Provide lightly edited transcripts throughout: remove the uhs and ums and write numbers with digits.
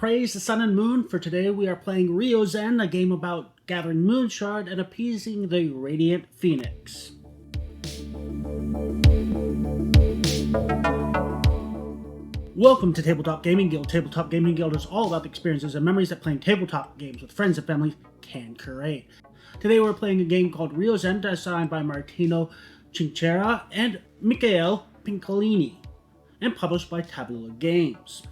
Praise the sun and moon. For today we are playing RyoZen, a game about gathering moonshard and appeasing the radiant phoenix. Welcome to Tabletop Gaming Guild. Tabletop Gaming Guild is all about the experiences and memories that playing tabletop games with friends and family can create. Today we're playing a game called RyoZen, designed by Martino Cinchera and Michael Piccolini, and published by Tabletop Games.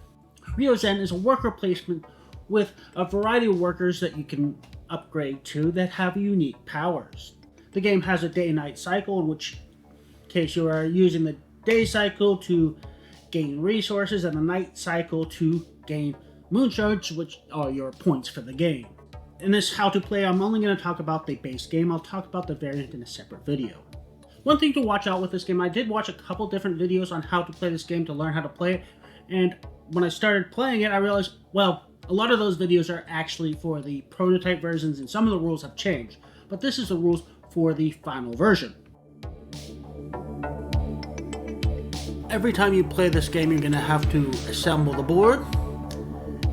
RyoZen is a worker placement with a variety of workers that you can upgrade to that have unique powers. The game has a day-night cycle, in which case you are using the day cycle to gain resources and the night cycle to gain moonshards, which are your points for the game. In this how to play, I'm only going to talk about the base game. I'll talk about the variant in a separate video. One thing to watch out with this game, I did watch a couple different videos on how to play this game to learn how to play it, and when I started playing it, I realized, well, a lot of those videos are actually for the prototype versions and some of the rules have changed, but this is the rules for the final version. Every time you play this game, you're going to have to assemble the board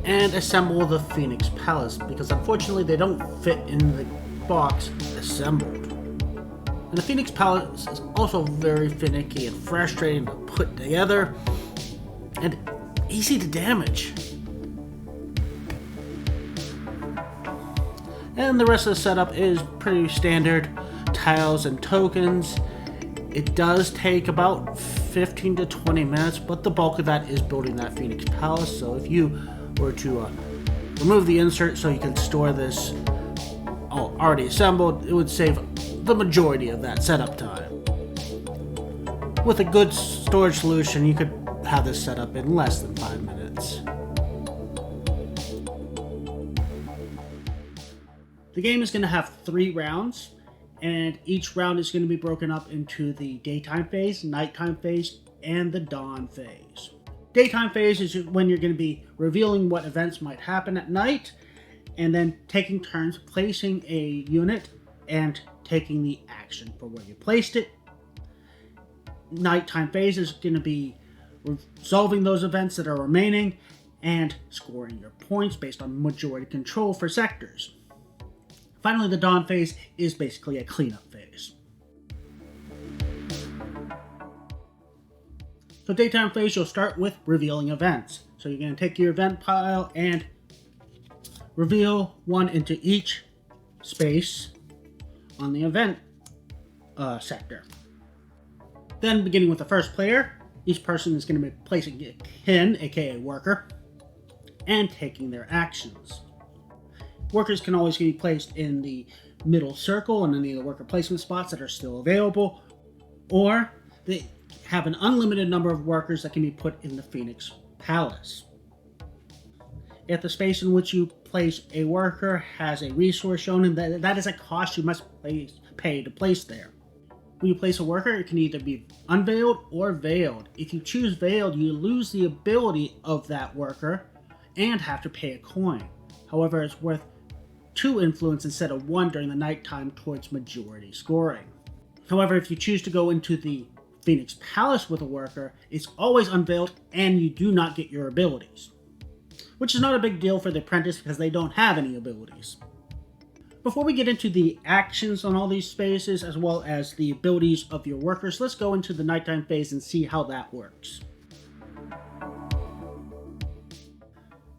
and assemble the Phoenix Palace, because unfortunately they don't fit in the box assembled. And the Phoenix Palace is also very finicky and frustrating to put together, and easy to damage. And the rest of the setup is pretty standard. Tiles and tokens. It does take about 15 to 20 minutes, but the bulk of that is building that Phoenix Palace. So if you were to remove the insert so you can store this already assembled, it would save the majority of that setup time. With a good storage solution, you could have this set up in less than 5 minutes. The game is going to have 3 rounds, and each round is going to be broken up into the daytime phase, nighttime phase, and the dawn phase. Daytime phase is when you're going to be revealing what events might happen at night, and then taking turns placing a unit and taking the action for where you placed it. Nighttime phase is going to be resolving those events that are remaining and scoring your points based on majority control for sectors. Finally, the dawn phase is basically a cleanup phase. So daytime phase, you'll start with revealing events. So you're going to take your event pile and reveal one into each space on the event sector. Then, beginning with the first player, each person is going to be placing a kin, aka worker, and taking their actions. Workers can always be placed in the middle circle and any of the worker placement spots that are still available, or they have an unlimited number of workers that can be put in the Phoenix Palace. If the space in which you place a worker has a resource shown, and that is a cost you must pay to place there. When you place a worker, it can either be unveiled or veiled. If you choose veiled, you lose the ability of that worker and have to pay a coin. However, it's worth 2 influence instead of 1 during the nighttime towards majority scoring. However, if you choose to go into the Phoenix Palace with a worker, it's always unveiled and you do not get your abilities. Which is not a big deal for the apprentice because they don't have any abilities. Before we get into the actions on all these spaces, as well as the abilities of your workers, let's go into the nighttime phase and see how that works.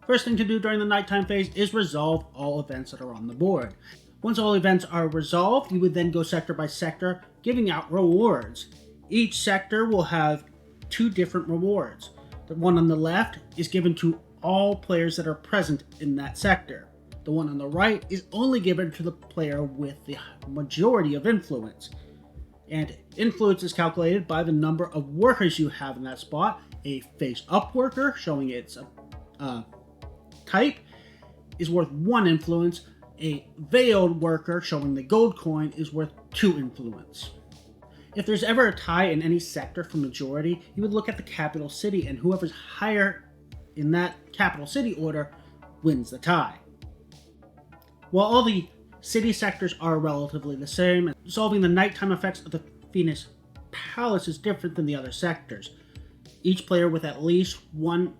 First thing to do during the nighttime phase is resolve all events that are on the board. Once all events are resolved, you would then go sector by sector, giving out rewards. Each sector will have 2 different rewards. The one on the left is given to all players that are present in that sector. The one on the right is only given to the player with the majority of influence. And influence is calculated by the number of workers you have in that spot. A face-up worker, showing its type, is worth 1 influence. A veiled worker, showing the gold coin, is worth 2 influence. If there's ever a tie in any sector for majority, you would look at the capital city, and whoever's higher in that capital city order wins the tie. While all the city sectors are relatively the same, solving the nighttime effects of the Phoenix Palace is different than the other sectors. Each player with at least 1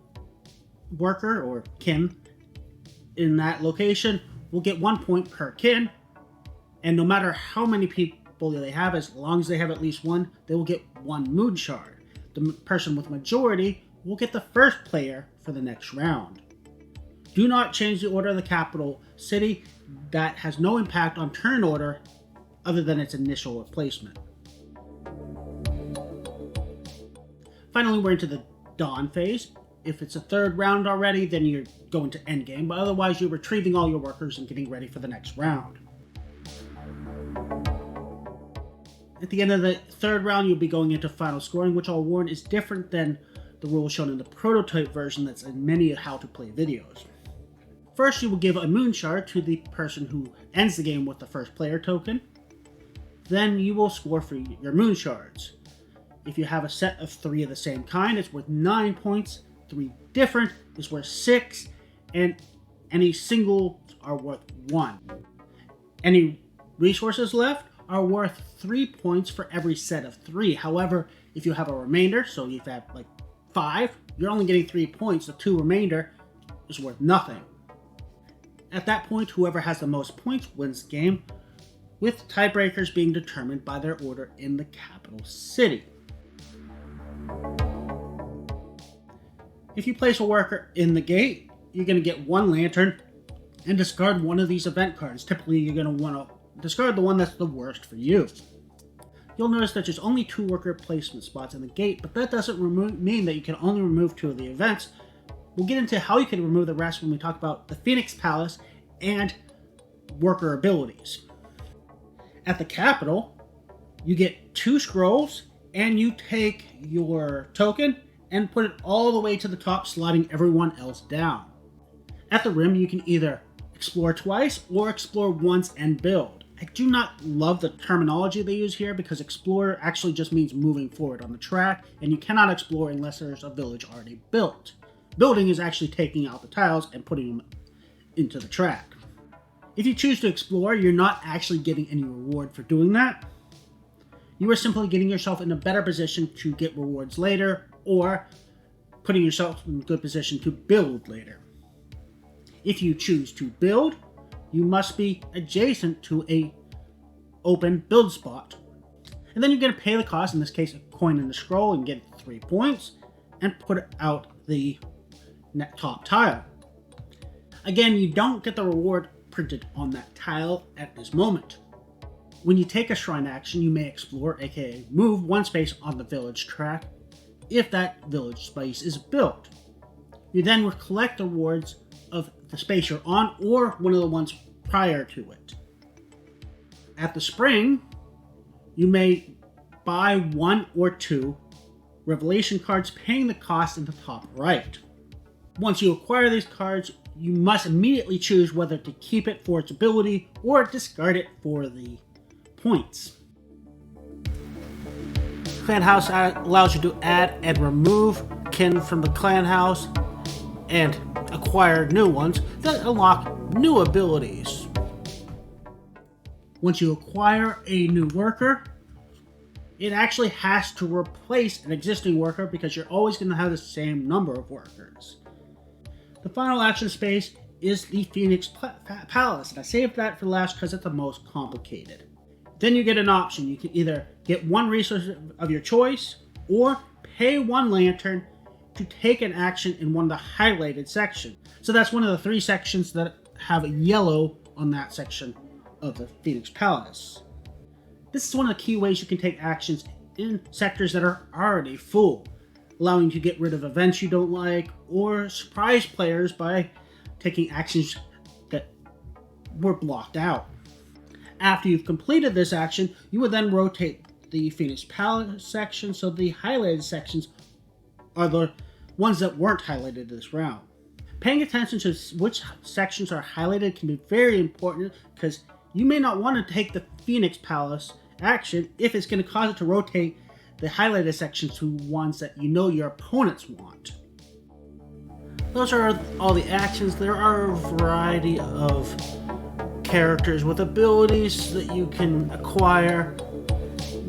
worker or kin in that location will get 1 point per kin, and no matter how many people they have, as long as they have at least one, they will get 1 moon shard. The person with majority will get the first player for the next round. Do not change the order of the capital city. That has no impact on turn order other than its initial placement. Finally, we're into the dawn phase. If it's a third round already, then you're going to endgame, but otherwise you're retrieving all your workers and getting ready for the next round. At the end of the third round, you'll be going into final scoring, which I'll warn is different than the rules shown in the prototype version that's in many how-to-play videos. First, you will give a moon shard to the person who ends the game with the first player token. Then you will score for your moon shards. If you have a set of 3 of the same kind, it's worth 9 points. 3 different is worth 6, and any singles are worth 1. Any resources left are worth 3 points for every set of 3. However, if you have a remainder, so if you have like 5, you're only getting 3 points. The 2 remainder is worth nothing. At that point, whoever has the most points wins the game, with tiebreakers being determined by their order in the capital city. If you place a worker in the gate, you're going to get 1 lantern and discard one of these event cards. Typically, you're going to want to discard the one that's the worst for you. You'll notice that there's only 2 worker placement spots in the gate, but that doesn't mean that you can only remove 2 of the events. We'll get into how you can remove the rest when we talk about the Phoenix Palace and worker abilities. At the capital, you get 2 scrolls, and you take your token and put it all the way to the top, sliding everyone else down. At the rim, you can either explore twice or explore once and build. I do not love the terminology they use here because explore actually just means moving forward on the track, and you cannot explore unless there's a village already built. Building is actually taking out the tiles and putting them into the track. If you choose to explore, you're not actually getting any reward for doing that. You are simply getting yourself in a better position to get rewards later, or putting yourself in a good position to build later. If you choose to build, you must be adjacent to a open build spot. And then you're going to pay the cost, in this case a coin and a scroll, and get 3 points, and put out the top tile. Again, you don't get the reward printed on that tile at this moment. When you take a shrine action, you may explore, aka move 1 space on the village track if that village space is built. You then will collect the rewards of the space you're on or one of the ones prior to it. At the spring, you may buy 1 or 2 revelation cards, paying the cost in the top right. Once you acquire these cards, you must immediately choose whether to keep it for its ability or discard it for the points. Clan House allows you to add and remove kin from the clan house and acquire new ones that unlock new abilities. Once you acquire a new worker, it actually has to replace an existing worker because you're always going to have the same number of workers. The final action space is the Phoenix Palace, and I saved that for last because it's the most complicated. Then you get an option. You can either get 1 resource of your choice or pay 1 lantern to take an action in one of the highlighted sections. So that's one of the 3 sections that have a yellow on that section of the Phoenix Palace. This is one of the key ways you can take actions in sectors that are already full, allowing you to get rid of events you don't like or surprise players by taking actions that were blocked out. After you've completed this action, you would then rotate the Phoenix Palace section, so the highlighted sections are the ones that weren't highlighted this round. Paying attention to which sections are highlighted can be very important because you may not want to take the Phoenix Palace action if it's going to cause it to rotate the highlighted sections to ones that you know your opponents want. Those are all the actions. There are a variety of characters with abilities that you can acquire.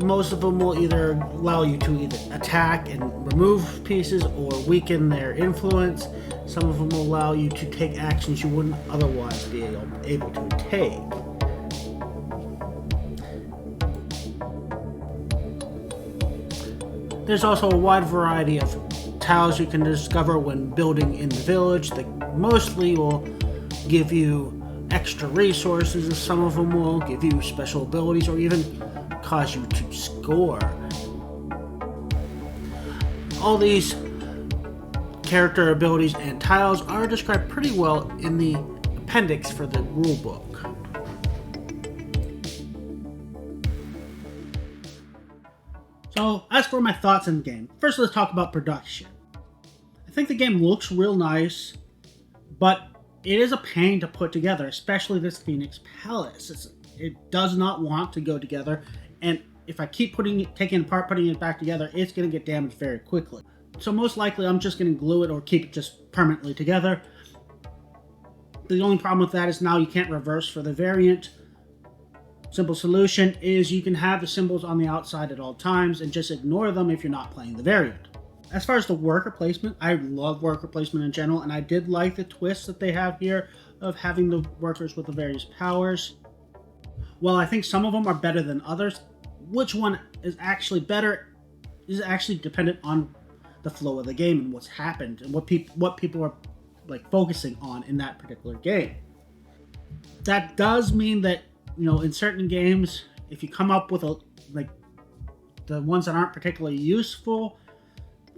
Most of them will either allow you to either attack and remove pieces or weaken their influence. Some of them will allow you to take actions you wouldn't otherwise be able to take. There's also a wide variety of tiles you can discover when building in the village that mostly will give you extra resources, and some of them will give you special abilities or even cause you to score. All these character abilities and tiles are described pretty well in the appendix for the rulebook. So, as for my thoughts on the game, first let's talk about production. I think the game looks real nice, but it is a pain to put together, especially this Phoenix Palace. It does not want to go together, and if I keep taking it apart, putting it back together, it's going to get damaged very quickly. So most likely I'm just going to glue it or keep it just permanently together. The only problem with that is now you can't reverse for the variant. Simple solution is you can have the symbols on the outside at all times and just ignore them if you're not playing the variant. As far as the worker placement, I love worker placement in general, and I did like the twist that they have here of having the workers with the various powers. While I think some of them are better than others, which one is actually better is actually dependent on the flow of the game and what's happened and what people are like focusing on in that particular game. That does mean that, you know, in certain games, if you come up with the ones that aren't particularly useful,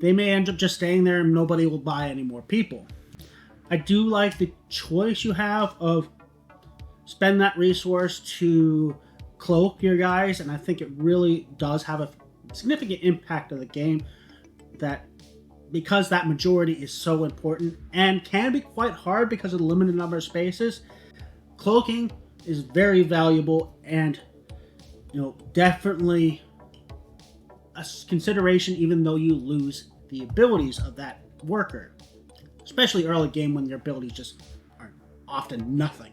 they may end up just staying there and nobody will buy any more people. I do like the choice you have of spend that resource to cloak your guys, and I think it really does have a significant impact of the game, that because that majority is so important and can be quite hard because of the limited number of spaces, cloaking is very valuable and, you know, definitely a consideration even though you lose the abilities of that worker, especially early game when your abilities just are often nothing.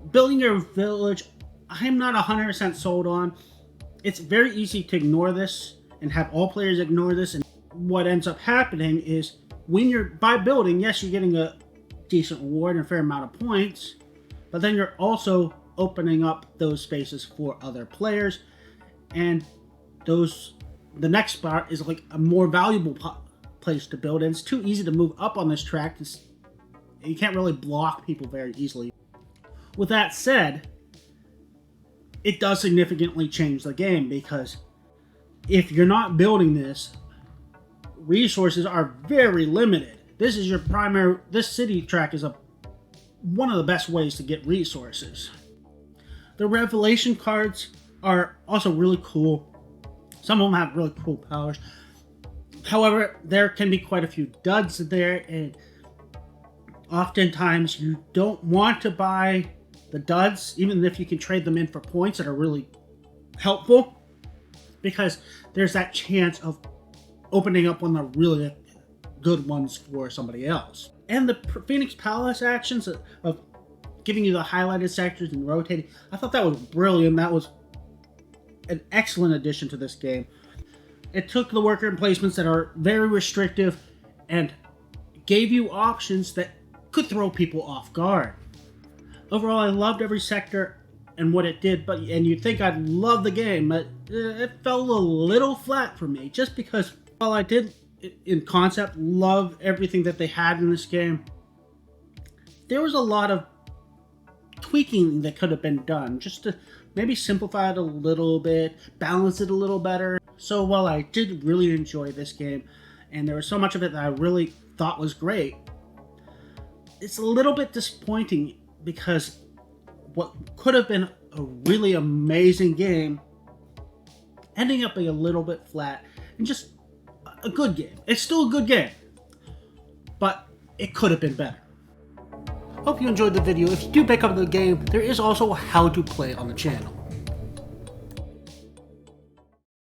Building your village, I'm not 100% sold on. It's very easy to ignore this and have all players ignore this, and what ends up happening is when you're by building, yes, you're getting a decent reward and a fair amount of points, but then you're also opening up those spaces for other players, and the next spot is like a more valuable place to build, and it's too easy to move up on this track. You can't really block people very easily. With that said, it does significantly change the game, because if you're not building this, resources are very limited. This is your primary. This city track is one of the best ways to get resources. The revelation cards are also really cool. Some of them have really cool powers. However, there can be quite a few duds there, and oftentimes you don't want to buy the duds, even if you can trade them in for points that are really helpful, because there's that chance of opening up one of the really good ones for somebody else. And the Phoenix Palace actions of giving you the highlighted sectors and rotating, I thought that was brilliant. That was an excellent addition to this game. It took the worker placements that are very restrictive and gave you options that could throw people off guard. Overall, I loved every sector and what it did, and you'd think I'd love the game, but it fell a little flat for me, just because while I did, in concept, love everything that they had in this game, there was a lot of tweaking that could have been done, just to maybe simplify it a little bit, balance it a little better. So while I did really enjoy this game, and there was so much of it that I really thought was great, it's a little bit disappointing, because what could have been a really amazing game ending up being a little bit flat and just a good game. It's still a good game, but it could have been better. Hope you enjoyed the video. If you do pick up the game, there is also how to play on the channel.